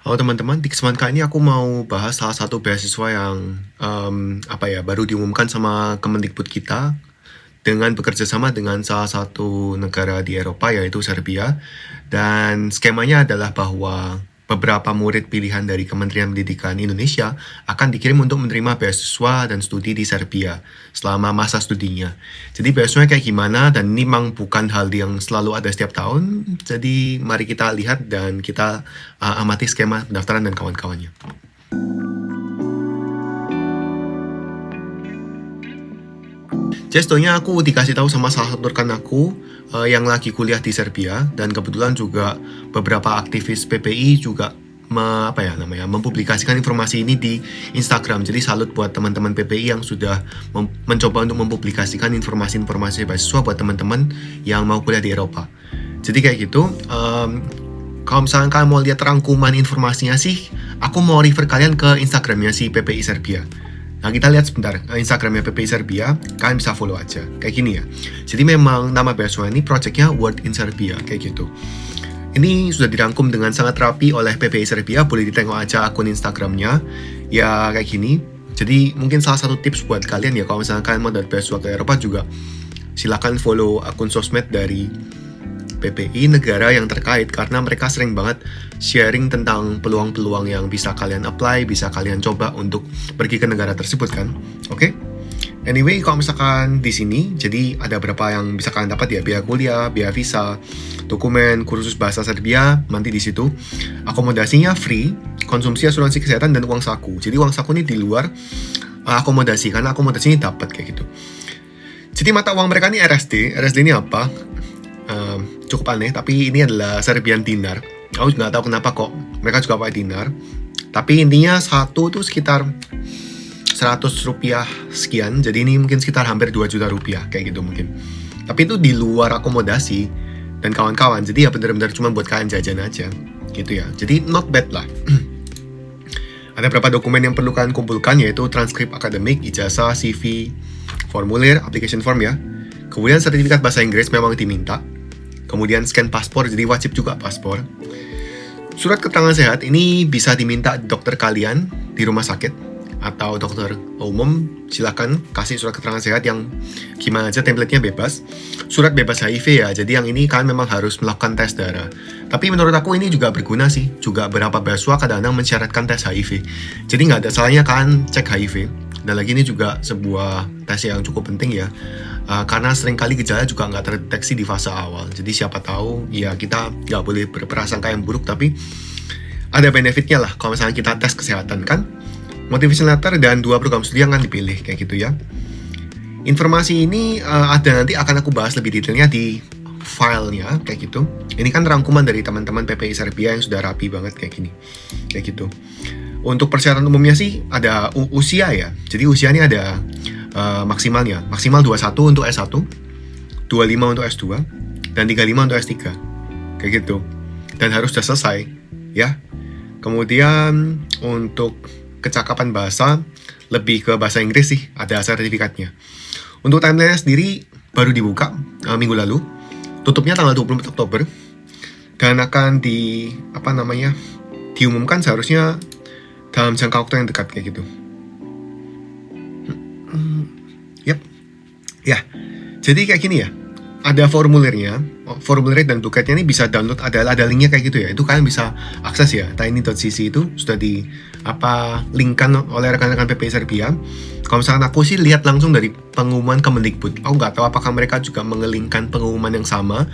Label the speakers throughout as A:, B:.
A: Halo teman-teman, di kesempatan kali ini aku mau bahas salah satu beasiswa yang baru diumumkan sama Kemendikbud kita dengan bekerja sama dengan salah satu negara di Eropa yaitu Serbia. Dan skemanya adalah bahwa beberapa murid pilihan dari Kementerian Pendidikan Indonesia akan dikirim untuk menerima beasiswa dan studi di Serbia selama masa studinya. Jadi beasiswanya kayak gimana, dan ini memang bukan hal yang selalu ada setiap tahun. Jadi mari kita lihat dan kita amati skema pendaftaran dan kawan-kawannya. Jadi sebetulnya aku dikasih tahu sama salah satu rekan aku yang lagi kuliah di Serbia, dan kebetulan juga beberapa aktivis PPI juga mempublikasikan informasi ini di Instagram. Jadi salut buat teman-teman PPI yang sudah mencoba untuk mempublikasikan informasi-informasi beasiswa buat teman-teman yang mau kuliah di Eropa. Jadi kayak gitu. Kalau misalnya kalian mau lihat rangkuman informasinya sih, aku mau refer kalian ke Instagramnya si PPI Serbia. Nah, kita lihat sebentar Instagramnya PPI Serbia, kalian bisa follow aja. Kayak gini ya. Jadi memang nama beasiswa ini projectnya World in Serbia, kayak gitu. Ini sudah dirangkum dengan sangat rapi oleh PPI Serbia, boleh ditengok aja akun Instagramnya. Ya kayak gini. Jadi mungkin salah satu tips buat kalian ya, kalau misalnya kalian mau dapat beasiswa ke Eropa juga, silakan follow akun sosmed dari PPI negara yang terkait, karena mereka sering banget sharing tentang peluang-peluang yang bisa kalian apply, bisa kalian coba untuk pergi ke negara tersebut kan. Oke? Anyway, kalau misalkan di sini, jadi ada berapa yang bisa kalian dapat ya, biaya kuliah, biaya visa, dokumen, kursus bahasa Serbia, nanti di situ. Akomodasinya free, konsumsi asuransi kesehatan dan uang saku. Jadi uang saku ini di luar akomodasi, karena akomodasi ini dapat kayak gitu. Jadi mata uang mereka ini RSD. RSD ini apa? Cukup aneh, tapi ini adalah Serbian dinar. Aku juga nggak tahu kenapa kok mereka juga pakai dinar. Tapi intinya satu tuh sekitar 100 rupiah sekian. Jadi ini mungkin sekitar hampir 2 juta rupiah kayak gitu mungkin. Tapi itu di luar akomodasi dan kawan-kawan. Jadi ya benar-benar cuma buat kalian jajan aja gitu ya. Jadi not bad lah. Ada beberapa dokumen yang perlu kalian kumpulkan, yaitu transkrip akademik, ijazah, CV, formulir, application form ya. Kemudian sertifikat bahasa Inggris memang diminta. Kemudian scan paspor, jadi wajib juga paspor. Surat keterangan sehat ini bisa diminta dokter kalian di rumah sakit atau dokter umum. Silakan kasih surat keterangan sehat yang gimana aja, template-nya bebas. Surat bebas HIV ya, jadi yang ini kalian memang harus melakukan tes darah. Tapi menurut aku ini juga berguna sih. Juga beberapa beasiswa kadang-kadang mensyaratkan tes HIV. Jadi nggak ada salahnya kalian cek HIV. Dan lagi ini juga sebuah tes yang cukup penting ya. Karena seringkali gejala juga nggak terdeteksi di fase awal. Jadi siapa tahu ya kita nggak boleh berprasangka yang buruk, tapi ada benefitnya lah kalau misalnya kita tes kesehatan kan. Motivation letter dan 2 program studi yang akan dipilih kayak gitu ya. Informasi ini ada, nanti akan aku bahas lebih detailnya di filenya kayak gitu. Ini kan rangkuman dari teman-teman PPI Serbia yang sudah rapi banget kayak gini, kayak gitu. Untuk persyaratan umumnya sih ada usia ya. Jadi usia ini ada maksimalnya. Maksimal 21 untuk S1, 25 untuk S2, dan 35 untuk S3. Kayak gitu. Dan harus sudah selesai ya. Kemudian untuk kecakapan bahasa, lebih ke bahasa Inggris sih, ada sertifikatnya. Untuk timeline sendiri baru dibuka minggu lalu. Tutupnya tanggal 24 Oktober. Dan akan diumumkan seharusnya dalam jangka waktu yang dekat kayak gitu. Yap. Ya. Jadi kayak gini ya. Ada formulirnya dan bookletnya ini bisa download, ada linknya kayak gitu ya. Itu kalian bisa akses ya. Tiny.cc itu sudah linkkan oleh rekan-rekan PPI Serbia. Kalau misalkan aku sih lihat langsung dari pengumuman Kemendikbud. Aku nggak tahu apakah mereka juga mengelingkan pengumuman yang sama.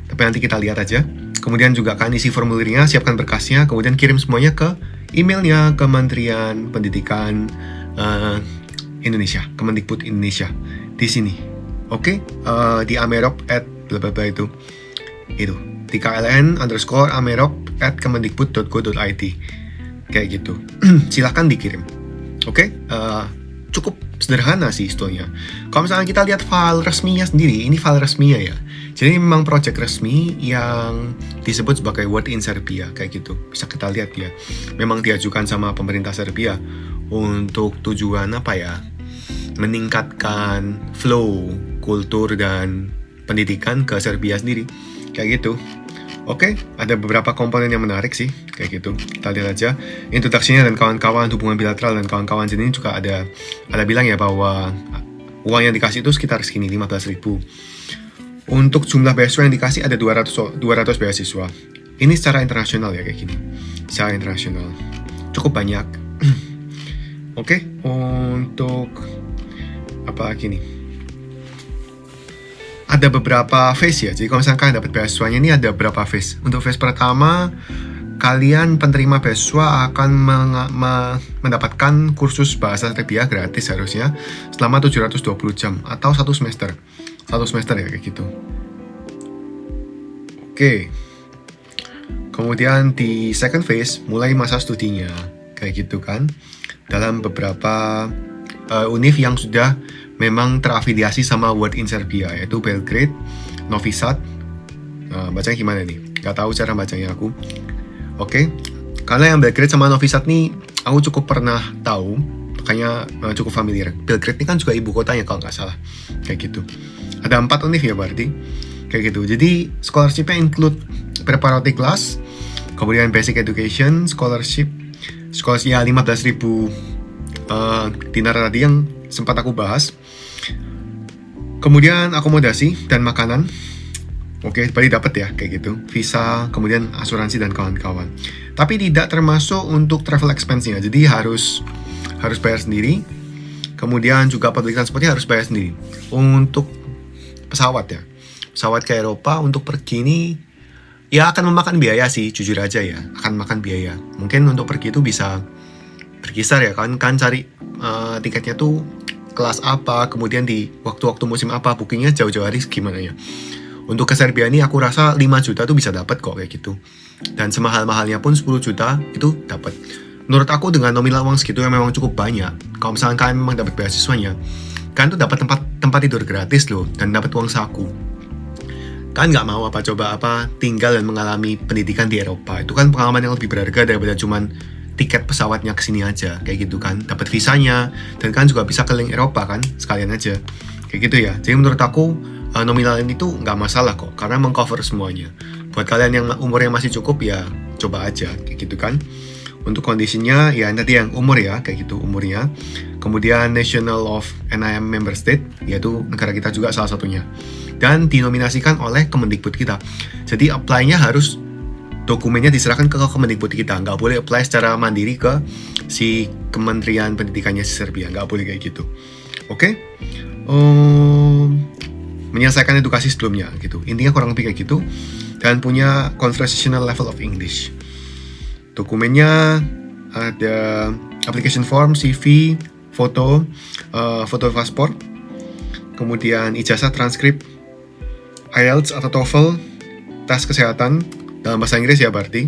A: Tapi nanti kita lihat aja. Kemudian juga kalian isi formulirnya, siapkan berkasnya, kemudian kirim semuanya ke emailnya Kementerian Pendidikan Indonesia, Kemendikbud Indonesia di sini. Oke, di amerop@ blablabla itu di kln_amerop@kemendikbud.go.id kayak gitu. Silahkan dikirim. Oke, cukup sederhana sih sebetulnya. Kalau misalnya kita lihat file resminya sendiri, ini file resminya ya. Jadi memang project resmi yang disebut sebagai World in Serbia kayak gitu. Bisa kita lihat ya. Memang diajukan sama pemerintah Serbia untuk tujuan meningkatkan flow kultur dan pendidikan ke Serbia sendiri kayak gitu. Oke, ada beberapa komponen yang menarik sih, kayak gitu. Kita lihat aja. Introduksinya dan kawan-kawan, hubungan bilateral dan kawan-kawan jenis juga ada bilang ya bahwa uang yang dikasih itu sekitar segini, 15.000. Untuk jumlah beasiswa yang dikasih ada 200 beasiswa. Ini secara internasional ya, kayak gini. Secara internasional. Cukup banyak. Oke, untuk apa lagi nih? Ada beberapa phase ya. Jadi kalau misalkan kalian dapat beasiswanya ini ada beberapa phase. Untuk phase pertama, kalian penerima beasiswa akan mendapatkan kursus bahasa Serbia gratis harusnya selama 720 jam atau 1 semester. 1 semester ya, kayak gitu. Oke. Kemudian di second phase mulai masa studinya, kayak gitu kan. Dalam beberapa univ yang sudah memang terafiliasi sama Word in Serbia, yaitu Belgrade, Novi Sad. Bacanya gimana nih? Gak tahu cara bacanya aku. Oke. Karena yang Belgrade sama Novi Sad nih aku cukup pernah tahu, makanya cukup familiar. Belgrade ini kan juga ibu kotanya kalau nggak salah, kayak gitu. Ada 4 univ ya berarti, kayak gitu. Jadi scholarship-nya include preparatory class, kemudian basic education, scholarship ya 15.000 dinar tadi yang sempat aku bahas. Kemudian akomodasi dan makanan. Oke, berarti dapat ya, kayak gitu. Visa, kemudian asuransi dan kawan-kawan. Tapi tidak termasuk untuk travel expense-nya. Jadi harus bayar sendiri. Kemudian juga public transport-nya harus bayar sendiri. Untuk pesawat ya. Pesawat ke Eropa untuk pergi ini ya akan memakan biaya sih, jujur aja ya. Akan makan biaya. Mungkin untuk pergi itu bisa berkisar ya, kan cari tiketnya tuh kelas apa, kemudian di waktu-waktu musim apa, bookingnya jauh-jauh hari gimana ya. Untuk ke Serbia ini aku rasa 5 juta tuh bisa dapat kok, kayak gitu. Dan semahal-mahalnya pun 10 juta itu dapat. Menurut aku dengan nominal uang segitu yang memang cukup banyak. Kalau misalkan kalian memang dapat beasiswanya, kalian tuh dapat tempat tidur gratis loh, dan dapat uang saku. Kan nggak mau tinggal dan mengalami pendidikan di Eropa. Itu kan pengalaman yang lebih berharga daripada cuman tiket pesawatnya ke sini aja, kayak gitu kan. Dapat visanya, dan kan juga bisa keliling Eropa kan, sekalian aja. Kayak gitu ya. Jadi menurut aku nominal ini tuh nggak masalah kok, karena mengcover semuanya. Buat kalian yang umurnya masih cukup ya coba aja, kayak gitu kan. Untuk kondisinya ya tadi yang umur ya, kayak gitu umurnya. Kemudian National of NIM Member State, yaitu negara kita juga salah satunya. Dan dinominasikan oleh Kemendikbud kita. Jadi apply-nya harus dokumennya diserahkan ke Kemendikbud kita. Nggak boleh apply secara mandiri ke si Kementerian Pendidikannya si Serbia. Nggak boleh kayak gitu. Oke? Menyelesaikan edukasi sebelumnya gitu. Intinya kurang lebih kayak gitu. Dan punya conversational level of English. Dokumennya ada application form, CV, foto paspor, kemudian ijazah, transkrip, IELTS atau TOEFL, tes kesehatan dalam bahasa Inggris ya berarti,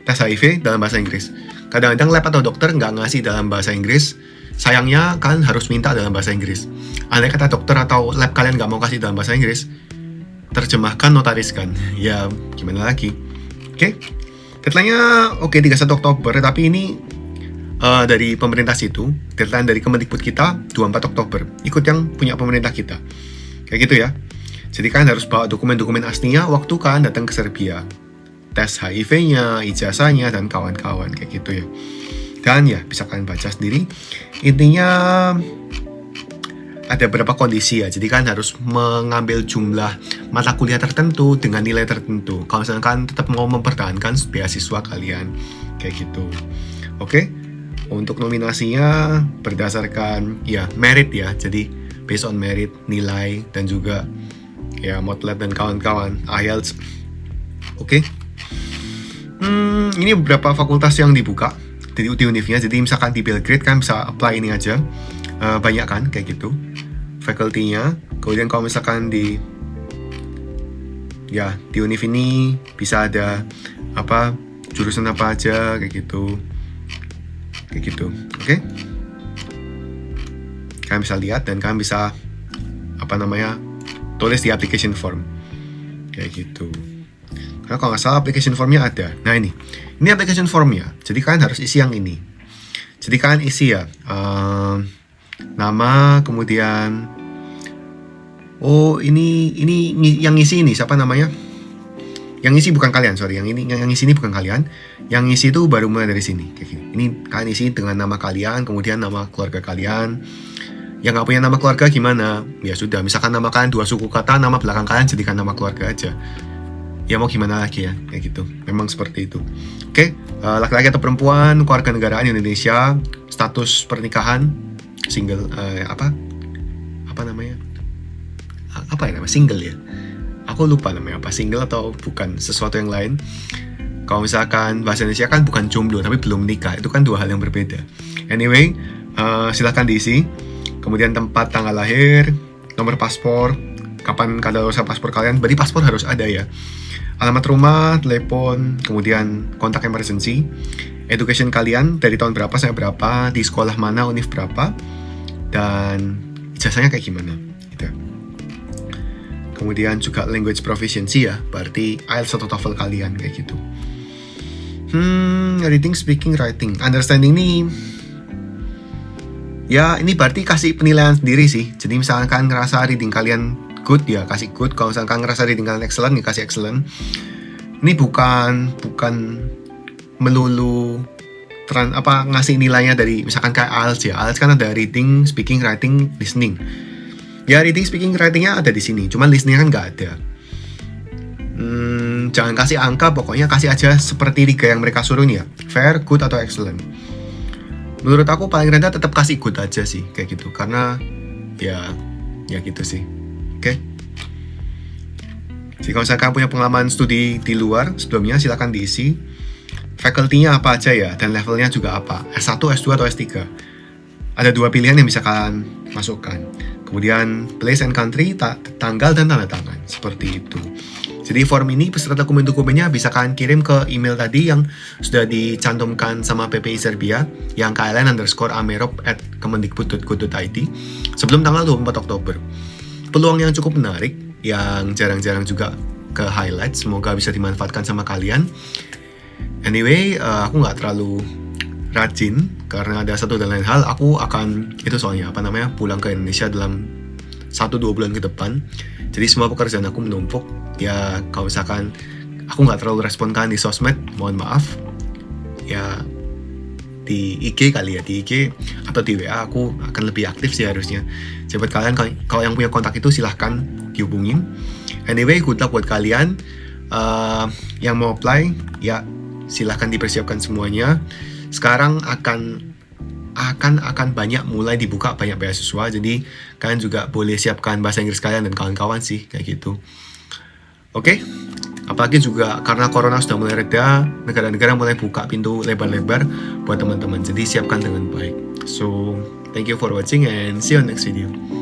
A: tes HIV dalam bahasa Inggris. Kadang-kadang lab atau dokter nggak ngasih dalam bahasa Inggris, sayangnya kalian harus minta dalam bahasa Inggris. Andai kata dokter atau lab kalian nggak mau kasih dalam bahasa Inggris, terjemahkan, notariskan. Ya gimana lagi. Oke. Deadline-nya 31 Oktober, tapi ini dari pemerintah situ, deadline dari Kemendikbud kita 24 Oktober. Ikut yang punya pemerintah kita. Kayak gitu ya. Jadi kan harus bawa dokumen-dokumen aslinya waktu kan datang ke Serbia. Tes HIV-nya, ijazahnya, dan kawan-kawan, kayak gitu ya. Dan ya, bisa kalian baca sendiri. Intinya ada beberapa kondisi ya, jadi kan harus mengambil jumlah mata kuliah tertentu dengan nilai tertentu. Kalau misalkan kan tetap mau mempertahankan beasiswa kalian, kayak gitu. Oke, untuk nominasinya berdasarkan ya merit ya, jadi based on merit, nilai, dan juga ya Motlet dan kawan-kawan, IELTS. Oke. Ini beberapa fakultas yang dibuka di univnya, jadi misalkan di Belgrade kan bisa apply ini aja. Banyak kan kayak gitu faculty-nya. Kemudian kalau misalkan di univ ini bisa ada jurusan apa aja kayak gitu. Oke? Kalian bisa lihat dan kalian bisa tulis di application form kayak gitu. Karena kalau nggak salah application formnya ada. Nah ini application formnya. Jadi kalian harus isi yang ini. Jadi kalian isi ya nama, kemudian ini yang ngisi ini siapa namanya? Yang isi bukan kalian, sorry. Yang isi ini bukan kalian. Yang isi itu baru mulai dari sini. Kayak gini. Ini kalian isi dengan nama kalian, kemudian nama keluarga kalian. Yang nggak punya nama keluarga gimana? Ya sudah, misalkan nama kalian 2 suku kata, nama belakang kalian jadikan nama keluarga aja. Ya mau gimana lagi ya, kayak gitu. Memang seperti itu. Oke, laki-laki atau perempuan, keluarga negaraan Indonesia, status pernikahan, single, apa namanya? Apa ya namanya? Single ya? Aku lupa namanya apa, single atau bukan, sesuatu yang lain. Kalau misalkan bahasa Indonesia kan bukan jomblo, tapi belum menikah. Itu kan 2 hal yang berbeda. Anyway, silahkan diisi. Kemudian tempat, tanggal lahir, nomor paspor, kapan kadaluarsa paspor kalian, berarti paspor harus ada ya. Alamat rumah, telepon, kemudian kontak emergency, education kalian dari tahun berapa sampai berapa, di sekolah mana, univ berapa, dan ijazahnya kayak gimana gitu. Kemudian juga language proficiency ya, berarti IELTS atau TOEFL kalian kayak gitu. Reading, speaking, writing, understanding nih. Ya, ini berarti kasih penilaian sendiri sih. Jadi misalkan kalian ngerasa reading kalian good, ya kasih good. Kalau misalkan kalian ngerasa reading kalian excellent, ya kasih excellent. Ini bukan melulu ngasih nilainya dari misalkan kayak IELTS ya. IELTS kan ada reading, speaking, writing, listening. Ya reading, speaking, writingnya ada di sini. Cuman listeningnya kan nggak ada. Jangan kasih angka, pokoknya kasih aja seperti 3 yang mereka suruh nih ya. Fair, good, atau excellent. Menurut aku paling rendah tetap kasih good aja sih, kayak gitu. Karena ya gitu sih. Oke. Jadi kalau misalkan punya pengalaman studi di luar sebelumnya, silakan diisi. Faculty-nya apa aja ya, dan levelnya juga apa. S1, S2, atau S3. Ada 2 pilihan yang bisa kalian masukkan. Kemudian place and country, tanggal dan tanda tangan. Seperti itu. Jadi form ini beserta dokumen-dokumennya bisa kalian kirim ke email tadi yang sudah dicantumkan sama PPI Serbia, yang kln_amerop@kemendikbud.go.id sebelum tanggal 24 Oktober. Peluang yang cukup menarik, yang jarang-jarang juga ke highlight, semoga bisa dimanfaatkan sama kalian. Anyway, aku nggak terlalu rajin karena ada satu dan lain hal. Aku akan pulang ke Indonesia dalam 1-2 bulan ke depan. Jadi semua pekerjaan aku menumpuk. Ya kalau misalkan aku nggak terlalu respon kalian di sosmed, mohon maaf. Ya di IG kali ya, di IG atau di WA aku akan lebih aktif sih harusnya. Jadi buat kalian kalau yang punya kontak itu silahkan dihubungin. Anyway, good luck buat kalian yang mau apply. Ya silahkan dipersiapkan semuanya. Sekarang akan banyak mulai dibuka banyak beasiswa, jadi kalian juga boleh siapkan bahasa Inggris kalian dan kawan-kawan sih kayak gitu. Oke. Apalagi juga karena corona sudah mulai reda, negara-negara mulai buka pintu lebar-lebar buat teman-teman, jadi siapkan dengan baik. So thank you for watching and see you on next video.